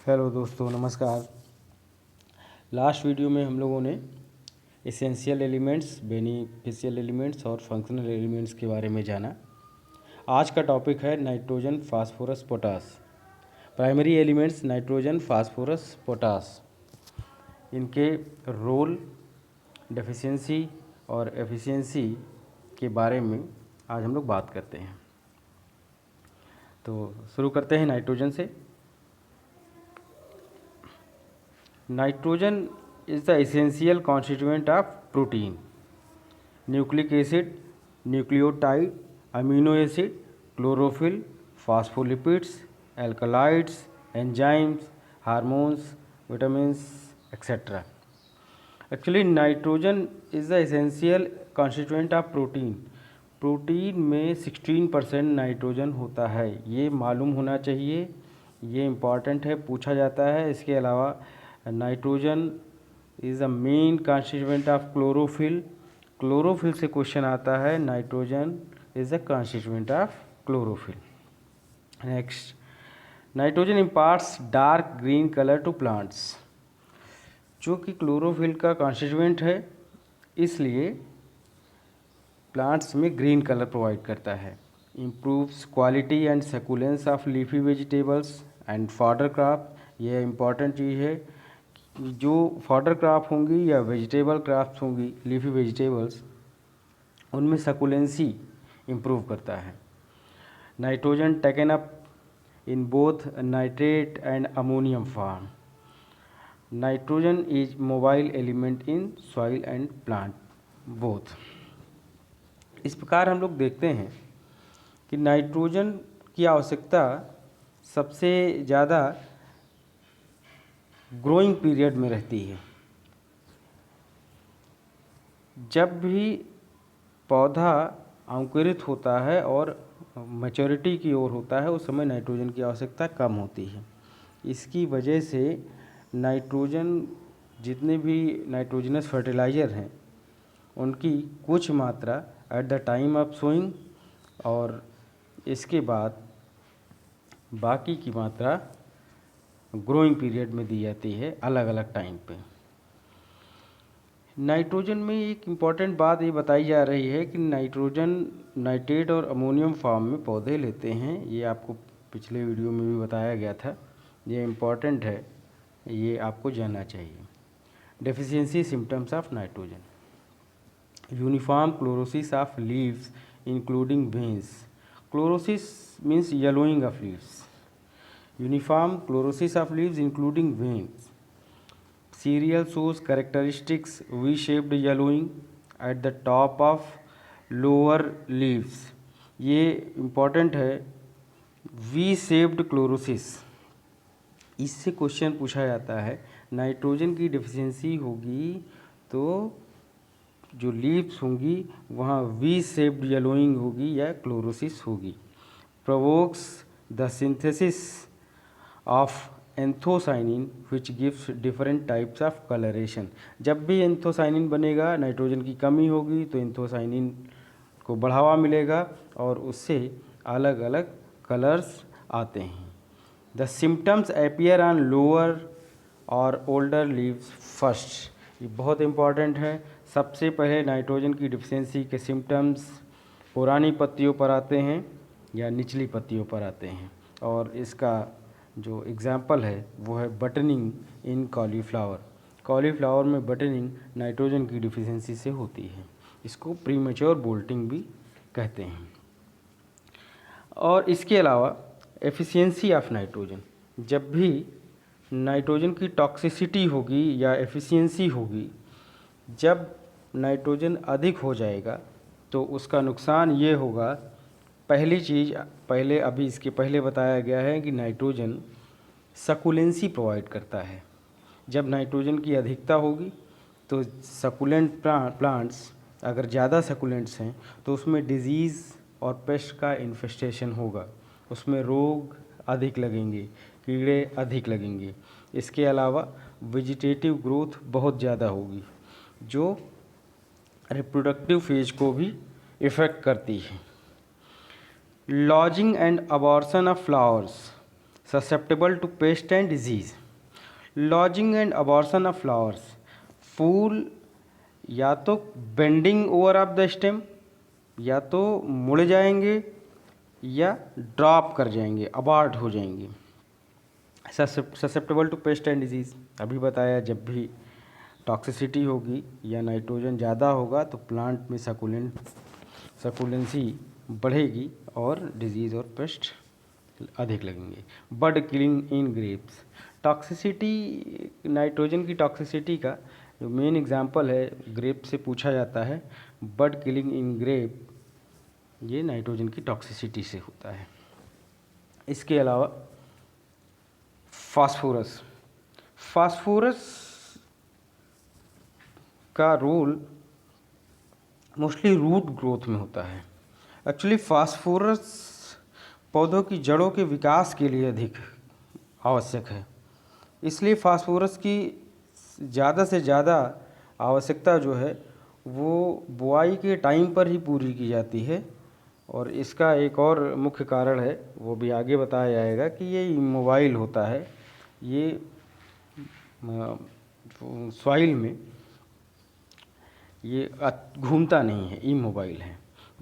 Hello दोस्तों, नमस्कार। Last video में हम लोगों ने एसेंशियल एलिमेंट्स, बेनिफिशियल एलिमेंट्स और फंक्शनल एलिमेंट्स के बारे में जाना। आज का टॉपिक है nitrogen, phosphorus, potash. Primary elements nitrogen, phosphorus, potash, इनके रोल, डेफिशिएंसी और एफिशिएंसी के बारे में आज हम लोग बात करते हैं। तो शुरू करते हैं नाइट्रोजन से। Nitrogen is the essential constituent of protein, nucleic acid, nucleotide, amino acid, chlorophyll, phospholipids, alkaloids, enzymes, hormones, vitamins, etc. Actually, nitrogen is the essential constituent of protein. Protein में 16% नाइट्रोजन होता है, ये मालूम होना चाहिए, ये इम्पॉर्टेंट है, पूछा जाता है। इसके अलावा nitrogen is a main constituent of chlorophyll. Chlorophyll से क्वेश्चन आता है, nitrogen is a constituent of chlorophyll. Next, nitrogen imparts dark green colour to plants. जो कि क्लोरोफिल का कॉन्स्टिट्यूएंट है, इसलिए प्लांट्स में ग्रीन कलर प्रोवाइड करता है। Improves quality and succulence of leafy vegetables and fodder crop. यह इम्पॉर्टेंट चीज़ है कि जो फॉडर क्रॉप होंगी या वेजिटेबल क्रॉप्स होंगी, लीफी वेजिटेबल्स, उनमें सक्यूलेंसी इम्प्रूव करता है। Nitrogen taken up in both nitrate and ammonium form. Nitrogen is mobile element in soil and plant both. इस प्रकार हम लोग देखते हैं कि नाइट्रोजन की आवश्यकता सबसे ज़्यादा ग्रोइंग पीरियड में रहती है। जब भी पौधा अंकुरित होता है और मैच्योरिटी की ओर होता है, उस समय नाइट्रोजन की आवश्यकता कम होती है। इसकी वजह से नाइट्रोजन, जितने भी नाइट्रोजनस फर्टिलाइज़र हैं, उनकी कुछ मात्रा at the time of sowing और इसके बाद बाकी की मात्रा ग्रोइंग पीरियड में दी जाती है, अलग अलग टाइम पे। नाइट्रोजन में एक इम्पॉर्टेंट बात ये बताई जा रही है कि नाइट्रोजन नाइट्रेट और अमोनियम फॉर्म में पौधे लेते हैं। ये आपको पिछले वीडियो में भी बताया गया था, ये इम्पॉर्टेंट है, ये आपको जानना चाहिए। Deficiency symptoms of nitrogen: uniform chlorosis of leaves including veins. Chlorosis means yellowing of leaves. Uniform chlorosis of leaves including veins. Cereal shows characteristics V-shaped yellowing at the top of lower leaves. ये important है, V-shaped chlorosis। इससे question पूछा जाता है, nitrogen की deficiency होगी तो जो लीव्स होंगी वहाँ वी शेप्ड येलोइंग होगी या क्लोरोसिस होगी। Provokes the synthesis of anthocyanin which gives different types of colouration. जब भी एंथोसाइनिन बनेगा, नाइट्रोजन की कमी होगी तो एंथोसाइनिन को बढ़ावा मिलेगा और उससे अलग अलग कलर्स आते हैं। The symptoms appear on lower और ओल्डर लीव्स फर्स्ट। ये बहुत इम्पॉर्टेंट है। सबसे पहले नाइट्रोजन की डिफिशियंसी के सिम्टम्स पुरानी पत्तियों पर आते हैं या निचली पत्तियों पर आते हैं, और इसका जो एग्जाम्पल है वो है बटनिंग इन कॉलीफ्लावर। कॉलीफ्लावर में बटनिंग नाइट्रोजन की डिफिशियंसी से होती है। इसको प्रीमेच्योर बोल्टिंग भी कहते हैं। और इसके अलावा एफिशिएंसी ऑफ नाइट्रोजन, जब भी नाइट्रोजन की टॉक्सिसिटी होगी या एफिशिएंसी होगी, जब नाइट्रोजन अधिक हो जाएगा तो उसका नुकसान ये होगा। पहली चीज़, पहले अभी इसके पहले बताया गया है कि नाइट्रोजन सक्यूलेंसी प्रोवाइड करता है। जब नाइट्रोजन की अधिकता होगी तो सकुलेंट प्लांट्स, अगर ज़्यादा सकुलेंट्स हैं तो उसमें डिजीज़ और पेस्ट का इन्फेस्टेशन होगा, उसमें रोग अधिक लगेंगे, कीड़े अधिक लगेंगे। इसके अलावा वेजिटेटिव ग्रोथ बहुत ज़्यादा होगी, जो रिप्रोडक्टिव फेज को भी इफ़ेक्ट करती है। Lodging and abortion of flowers. susceptible to pest and disease. Lodging and abortion of flowers. फूल या तो bending over of the stem, या तो मुड़ जाएंगे या ड्रॉप कर जाएंगे, अबार्ट हो जाएंगे. Susceptible to pest and disease, अभी बताया जब भी टॉक्सिसिटी होगी या नाइट्रोजन ज़्यादा होगा तो प्लांट में सकुलेंसी बढ़ेगी और डिजीज़ और पेस्ट अधिक लगेंगे. बर्ड किलिंग इन ग्रेप्स. टॉक्सिसिटी, नाइट्रोजन की टॉक्सिसिटी का जो मेन एग्जांपल है ग्रेप से पूछा जाता है. बर्ड किलिंग इन ग्रेप ये नाइट्रोजन की टॉक्सिसिटी से होता है. इसके अलावा फास्फोरस. फास्फोरस का रोल मोस्टली रूट ग्रोथ में होता है. एक्चुअली फास्फोरस पौधों की जड़ों के विकास के लिए अधिक आवश्यक है, इसलिए फास्फोरस की ज़्यादा से ज़्यादा आवश्यकता जो है वो बुआई के टाइम पर ही पूरी की जाती है. और इसका एक और मुख्य कारण है, वो भी आगे बताया जाएगा, कि ये इमोबाइल होता है. ये सॉइल में ये घूमता नहीं है, इमोबाइल है.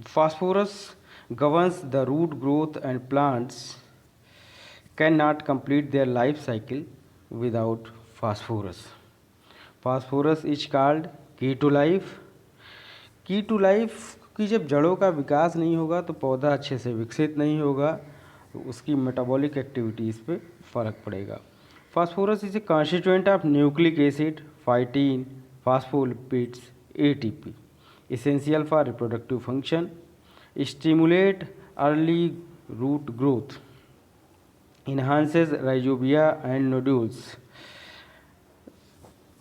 Phosphorus governs the root growth and plants cannot complete their life cycle without phosphorus. Phosphorus is called key to life. की टू लाइफ की जब जड़ों का विकास नहीं होगा तो पौधा अच्छे से विकसित नहीं होगा, तो उसकी मेटाबॉलिक एक्टिविटीज़ पे फ़र्क पड़ेगा. Phosphorus is a constituent of nucleic acid, phytin, phospholipids, ATP, essential for reproductive function, stimulate early root growth, enhances rhizobia and nodules.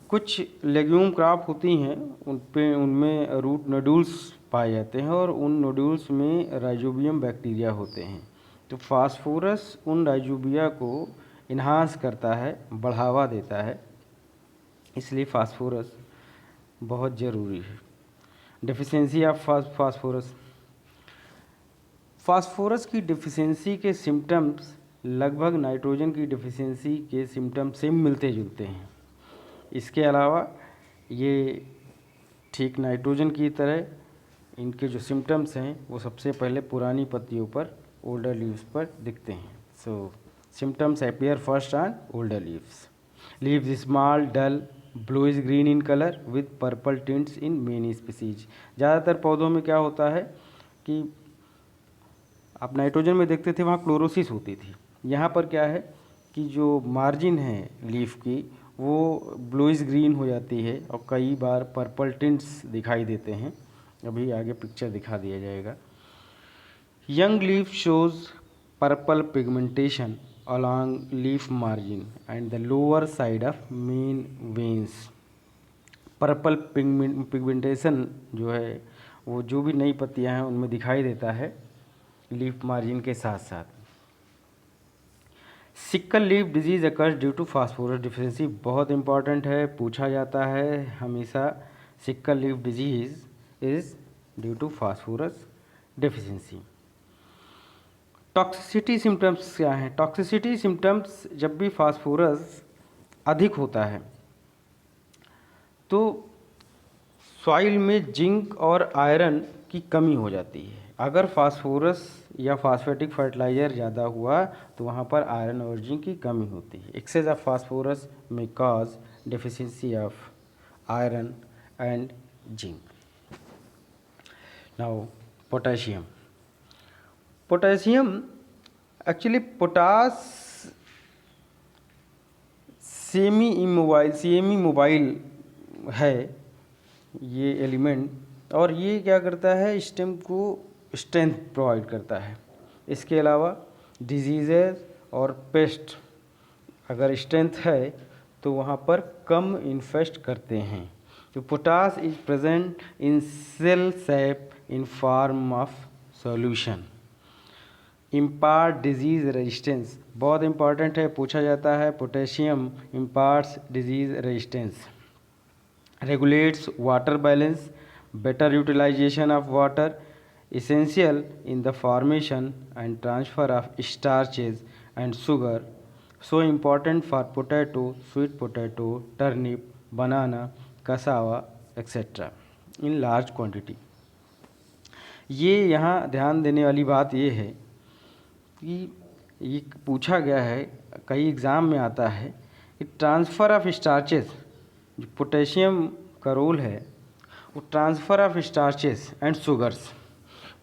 कुछ लेग्यूम क्रॉप होती हैं उनमें रूट नोड्यूल्स पाए जाते हैं और उन नोड्यूल्स में राइजोबियम बैक्टीरिया होते हैं. तो फास्फोरस उन राइजोबिया को इन्हांस करता है, बढ़ावा देता है, इसलिए फास्फोरस बहुत ज़रूरी है. Deficiency of phosphorus. फास्फोरस की डिफिशियंसी के सिम्टम्स लगभग नाइट्रोजन की डिफिशियंसी के सिम्टम्स से मिलते जुलते हैं. इसके अलावा ये ठीक नाइट्रोजन की तरह इनके जो सिम्टम्स हैं वो सबसे पहले पुरानी पत्तियों पर, ओल्डर लीव्स पर दिखते हैं. So symptoms appear first on older leaves. Leaves small, dull, bluish green in colour with purple tints in many species. ज़्यादातर पौधों में क्या होता है कि आप नाइट्रोजन में देखते थे वहाँ क्लोरोसिस होती थी. यहाँ पर क्या है कि जो मार्जिन है लीफ की वो ब्लूइश ग्रीन हो जाती है और कई बार पर्पल टिंट्स दिखाई देते हैं. अभी आगे पिक्चर दिखा दिया जाएगा. Young leaf shows purple pigmentation along leaf margin and the lower side of main veins. Purple pigmentation जो है वो जो भी नई पत्तियां हैं उनमें दिखाई देता है लीफ मार्जिन के साथ साथ. Sickle leaf disease occurs due to phosphorus deficiency. बहुत इंपॉर्टेंट है, पूछा जाता है हमेशा. Sickle leaf disease is due to phosphorus deficiency. Toxicity symptoms क्या हैं? टॉक्सिसिटी सिम्टम्स जब भी फास्फोरस अधिक होता है तो सॉइल में जिंक और आयरन की कमी हो जाती है. अगर फास्फोरस या फास्फेटिक फर्टिलाइज़र ज़्यादा हुआ तो वहाँ पर आयरन और जिंक की कमी होती है. एक्सेस ऑफ फास्फोरस में cause deficiency of iron and zinc. Now potassium. Potassium actually potash semi mobile है ये एलिमेंट, और ये क्या करता है, स्टेम को स्ट्रेंथ प्रोवाइड करता है. इसके अलावा डिजीज़ेज और पेस्ट अगर स्ट्रेंथ है तो वहाँ पर कम इन्फेस्ट करते हैं. तो potash is present in cell sap in form of solution. Impart disease resistance बहुत इंपॉर्टेंट है, पूछा जाता है. Potassium imparts disease resistance. Regulates water balance, better utilisation of water, essential in the formation and transfer of starches and sugar, so important for potato, sweet potato, turnip, banana, cassava, etc. in large quantity. ये यहाँ ध्यान देने वाली बात ये है कि ये पूछा गया है, कई एग्ज़ाम में आता है कि ट्रांसफ़र ऑफ स्टार्चेस, जो पोटेशियम का रोल है वो transfer of starches and sugars.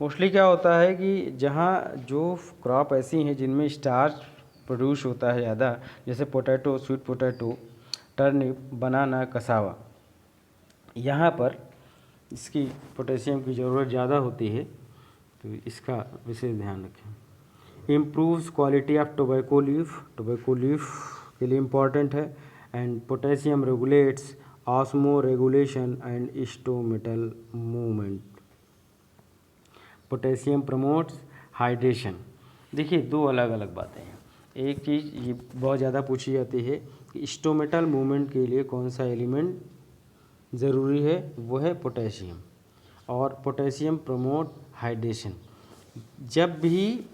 Mostly क्या होता है कि जहाँ जो क्रॉप ऐसी हैं जिनमें स्टार्च प्रोड्यूस होता है ज़्यादा, जैसे पोटैटो, स्वीट पोटैटो, टर्निप, बनाना, कसावा, यहाँ पर इसकी पोटेशियम की ज़रूरत ज़्यादा होती है, तो इसका विशेष ध्यान रखें। Improves quality of tobacco leaf के लिए इम्पॉर्टेंट है। And potassium regulates osmo regulation and stomatal movement. Potassium promotes hydration. देखिए, दो अलग अलग बातें हैं। एक चीज़ ये बहुत ज़्यादा पूछी जाती है कि स्टोमेटल मूवमेंट के लिए कौन सा एलिमेंट ज़रूरी है, वो है पोटेशियम। और पोटेशियम प्रमोट हाइड्रेशन। जब भी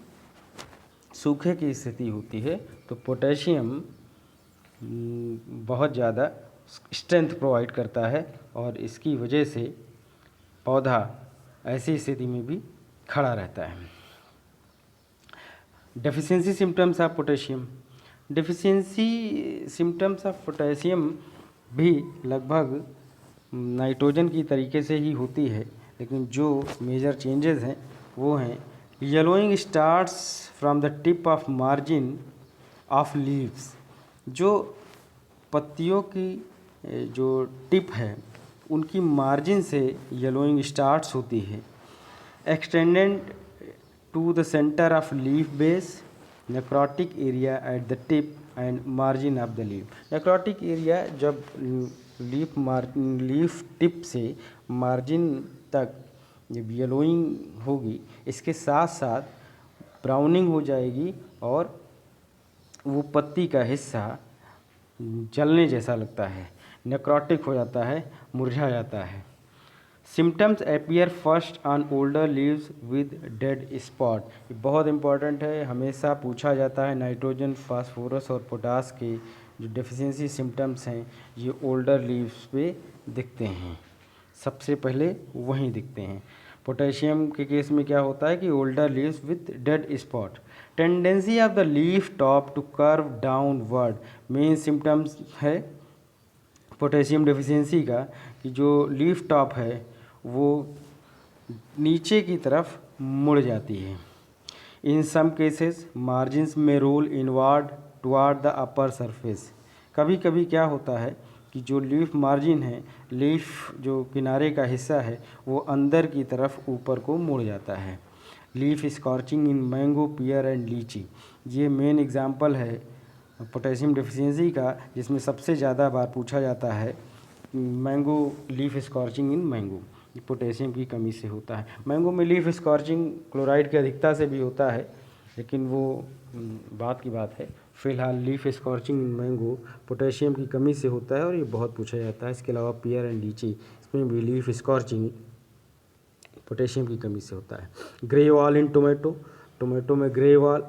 सूखे की स्थिति होती है तो पोटेशियम बहुत ज़्यादा स्ट्रेंथ प्रोवाइड करता है और इसकी वजह से पौधा ऐसी स्थिति में भी खड़ा रहता है। Deficiency symptoms of potassium. Deficiency symptoms of potassium भी लगभग नाइट्रोजन की तरीके से ही होती है, लेकिन जो मेजर चेंजेस हैं वो हैं yellowing starts from the tip of margin of leaves. जो पत्तियों की जो टिप है उनकी मार्जिन से येलोइंग स्टार्ट्स होती है। Extended to the centre of leaf base, necrotic area at the tip and margin of the leaf. Necrotic area जब लीफ टिप से मार्जिन तक जब येलोइंग होगी, इसके साथ साथ ब्राउनिंग हो जाएगी और वो पत्ती का हिस्सा जलने जैसा लगता है, नेक्रोटिक हो जाता है, मुरझा जाता है। Symptoms appear first on older leaves with dead spot. ये बहुत इंपॉर्टेंट है, हमेशा पूछा जाता है। नाइट्रोजन, फास्फोरस और पोटास के जो डेफिशिएंसी सिम्टम्स हैं ये ओल्डर लीव्स पे दिखते हैं, सबसे पहले वहीं दिखते हैं। पोटेशियम के केस में क्या होता है कि older leaves with dead spot. Tendency of the leaf top to curve downward. Main symptoms है पोटेशियम डेफिशिएंसी का कि जो लीफ टॉप है वो नीचे की तरफ मुड़ जाती है। इन सम केसेस मार्जिन्स में roll inward toward the upper surface. कभी कभी क्या होता है कि जो लीफ मार्जिन है, लीफ जो किनारे का हिस्सा है वो अंदर की तरफ ऊपर को मुड़ जाता है। Leaf scorching in mango, pear and lychee. ये मेन एग्जाम्पल है पोटेशियम डेफिशिएंसी का, जिसमें सबसे ज़्यादा बार पूछा जाता है mango leaf scorching in mango. Potassium की कमी से होता है। मैंगो में लीफ स्कॉर्चिंग क्लोराइड की अधिकता से भी होता है, लेकिन वो बात की बात है। फ़िलहाल leaf scorching in mango potassium की कमी से होता है और ये बहुत पूछा जाता है। इसके अलावा पियर एंड लीची, इसमें भी लीफ स्कॉर्चिंग पोटेशियम की कमी से होता है। ग्रे वॉल इन टोमेटो में grey wall.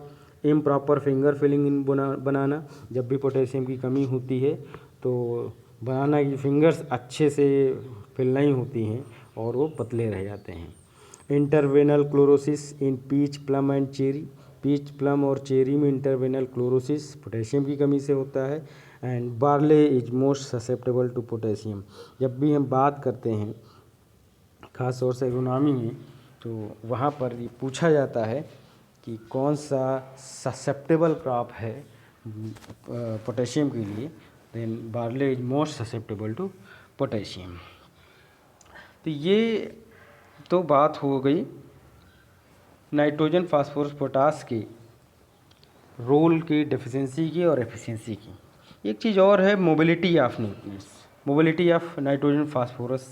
Improper finger filling in banana. जब भी पोटेशियम की कमी होती है तो बनाना की फिंगर्स अच्छे से फिल नहीं होती हैं और वो पतले रह जाते हैं। Interveinal chlorosis in peach, plum and cherry. Peach, plum और चेरी में इंटरवेनल क्लोरोसिस पोटेशियम की कमी से होता है। And barley is most susceptible to potassium. जब भी हम बात करते हैं खास तौर से एग्रोनॉमी में, तो वहाँ पर ये पूछा जाता है कि कौन सा ससेप्टेबल क्रॉप है पोटेशियम के लिए, then barley is most susceptible to potassium. तो ये तो बात हो गई नाइट्रोजन, फास्फोरस, पोटास के रोल की, डेफिशिएंसी की और एफिशिएंसी की। एक चीज़ और है mobility of nutrients, mobility of nitrogen, phosphorus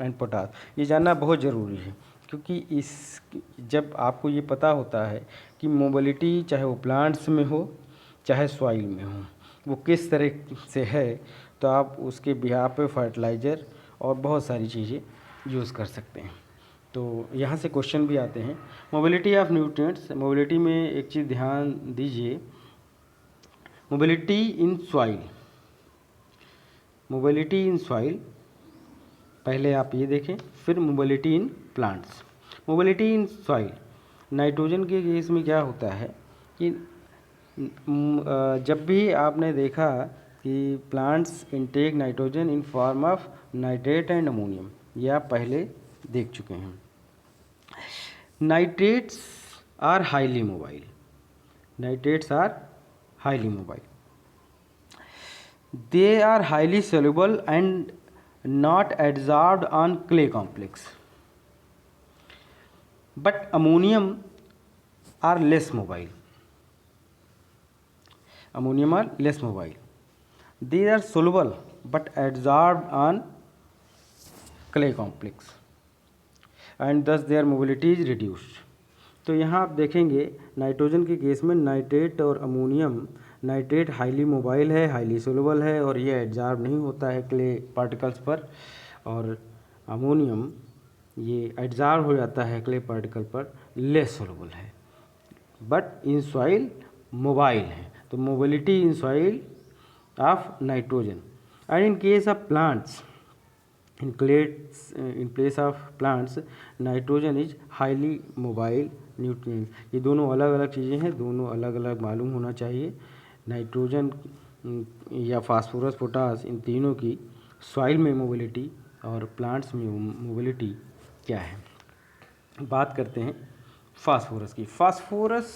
and potash. ये जानना बहुत ज़रूरी है, क्योंकि इस जब आपको ये पता होता है कि मोबिलिटी चाहे वो प्लांट्स में हो चाहे सॉइल में हो, वो किस तरह से है, तो आप उसके बिहाफ पे फर्टिलाइज़र और बहुत सारी चीज़ें यूज़ कर सकते हैं। तो यहाँ से क्वेश्चन भी आते हैं। Mobility of nutrients. मोबिलिटी में एक चीज़ ध्यान दीजिए mobility in soil, mobility in soil, पहले आप ये देखें, फिर mobility in plants. Mobility in soil, nitrogen के केस में क्या होता है कि जब भी आपने देखा कि plants intake nitrogen in form of nitrate and ammonium, ये आप पहले देख चुके हैं। Nitrates are highly mobile, nitrates are highly mobile, they are highly soluble and not adsorbed on clay complex, but ammonium are less mobile, ammonium are less mobile, they are soluble but adsorbed on clay complex and thus their mobility is reduced। तो यहाँ आप देखेंगे nitrogen के case में nitrate और ammonium, nitrate highly mobile है, highly soluble है और ये एडजॉर्ब नहीं होता है क्ले पार्टिकल्स पर, और अमोनियम ये एडजॉर्ब हो जाता है क्ले पार्टिकल पर, लेस सोलबल है, बट इन सॉइल मोबाइल है। तो mobility in soil of nitrogen and in case of plants, in place of plants nitrogen is highly mobile nutrients. ये दोनों अलग अलग चीज़ें हैं, दोनों अलग अलग मालूम होना चाहिए। नाइट्रोजन या फास्फोरस, पोटास, इन तीनों की सॉइल में मोबिलिटी और प्लांट्स में मोबिलिटी क्या है। बात करते हैं फास्फोरस की। फास्फोरस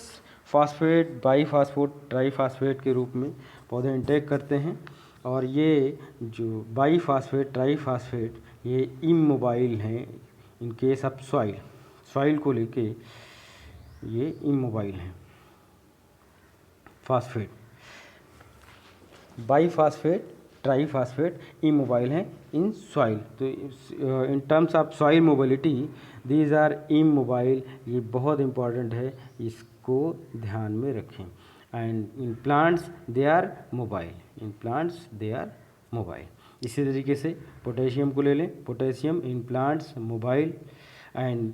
फास्फेट, बाईफास्फेट, ट्राईफास्फेट के रूप में पौधे इंटेक करते हैं, और ये जो बाईफास्फेट, ट्राईफास्फेट, ये इमोबाइल हैं इन केस ऑफ सॉइल, सॉइल को लेके ये इमोबाइल हैं। फास्फेट, बाईफास्फेट, ट्राईफास्फेट इमोबाइल हैं इन सॉइल। तो in terms of soil mobility these are immobile, ये बहुत इंपॉर्टेंट है, इसको ध्यान में रखें। And in plants they are mobile, in plants they are mobile. इसी तरीके से पोटेशियम को ले लें, potassium in plants mobile and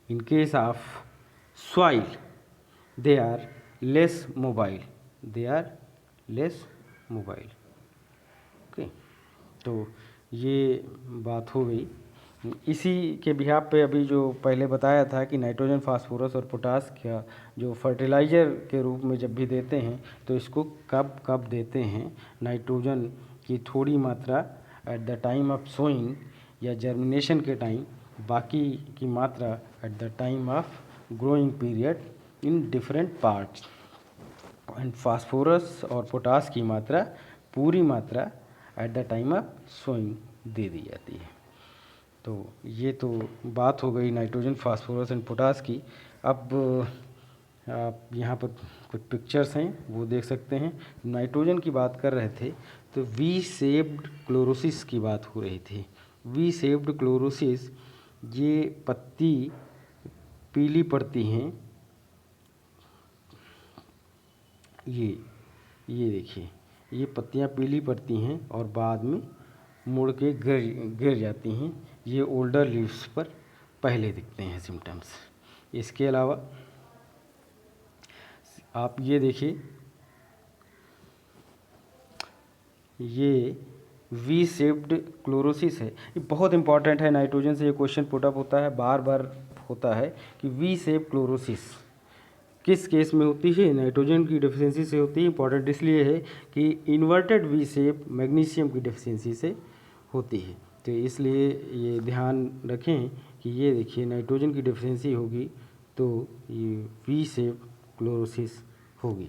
in case of soil they are less mobile, they are less mobile. Okay, तो ये बात हो गई। इसी के बिहाफ पे अभी जो पहले बताया था कि नाइट्रोजन, फास्फोरस और पोटास का जो फर्टिलाइज़र के रूप में जब भी देते हैं तो इसको कब कब देते हैं। नाइट्रोजन की थोड़ी मात्रा at the time of sowing या जर्मिनेशन के टाइम, बाकी की मात्रा at the time of growing period in different parts, and phosphorus और पोटास की मात्रा, पूरी मात्रा at the time of sowing दे दी जाती है। तो ये तो बात हो गई नाइट्रोजन, फास्फोरस एंड पोटास की। अब आप यहाँ पर कुछ पिक्चर्स हैं वो देख सकते हैं। नाइट्रोजन की बात कर रहे थे तो वी शेप्ड क्लोरोसिस की बात हो रही थी। वी शेप्ड क्लोरोसिस, ये पत्ती पीली पड़ती हैं, ये देखिए, ये पत्तियाँ पीली पड़ती हैं और बाद में मुड़ के गिर जाती हैं। ये ओल्डर लीव्स पर पहले दिखते हैं सिम्टम्स। इसके अलावा आप ये देखिए, ये वी शेप्ड क्लोरोसिस है, ये बहुत इंपॉर्टेंट है। नाइट्रोजन से ये क्वेश्चन पुटअप होता है, बार बार होता है कि वी शेप क्लोरोसिस किस केस में होती है। नाइट्रोजन की डेफिशिएंसी से होती है। इंपॉर्टेंट इसलिए है कि इन्वर्टेड वी शेप मैग्नीशियम की डेफिशिएंसी से होती है। तो इसलिए ये ध्यान रखें कि ये देखिए नाइट्रोजन की डेफिशिएंसी होगी तो ये वी शेप क्लोरोसिस होगी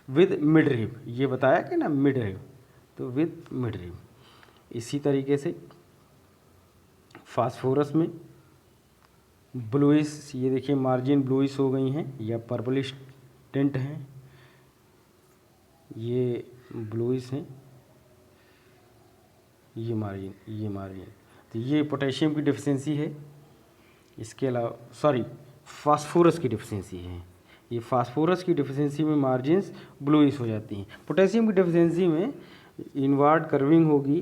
विद मिड रिब। ये बताया कि ना मिड रिब, तो विद मिड रिब। इसी तरीके से फास्फोरस में ब्लूइश, ये देखिए मार्जिन ब्लूइश हो गई हैं या पर्पलिश टिंट हैं, ये ब्लूइश हैं, ये मार्जिन। तो ये पोटेशियम की डेफिशिएंसी है। इसके अलावा फास्फोरस की डेफिशिएंसी है। ये फास्फोरस की डेफिशिएंसी में मार्जिन्स ब्लूइश हो जाती हैं। पोटेशियम की डेफिशिएंसी में इनवर्ड कर्विंग होगी,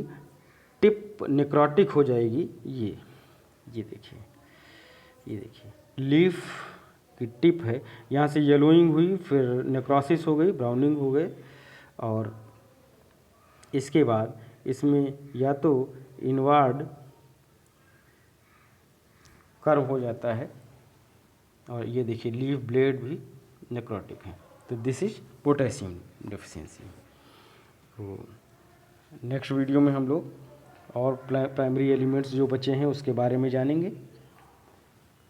टिप नेक्रोटिक हो जाएगी। ये देखिए लीफ की टिप है, यहाँ से येलोइंग हुई, फिर नेक्रोसिस हो गई, ब्राउनिंग हो गए, और इसके बाद इसमें या तो इनवार्ड कर्व हो जाता है, और ये देखिए लीफ ब्लेड भी नेक्रोटिक है। तो दिस इज पोटेशियम डेफिशिएंसी। तो नेक्स्ट वीडियो में हम लोग और प्राइमरी एलिमेंट्स जो बचे हैं उसके बारे में जानेंगे।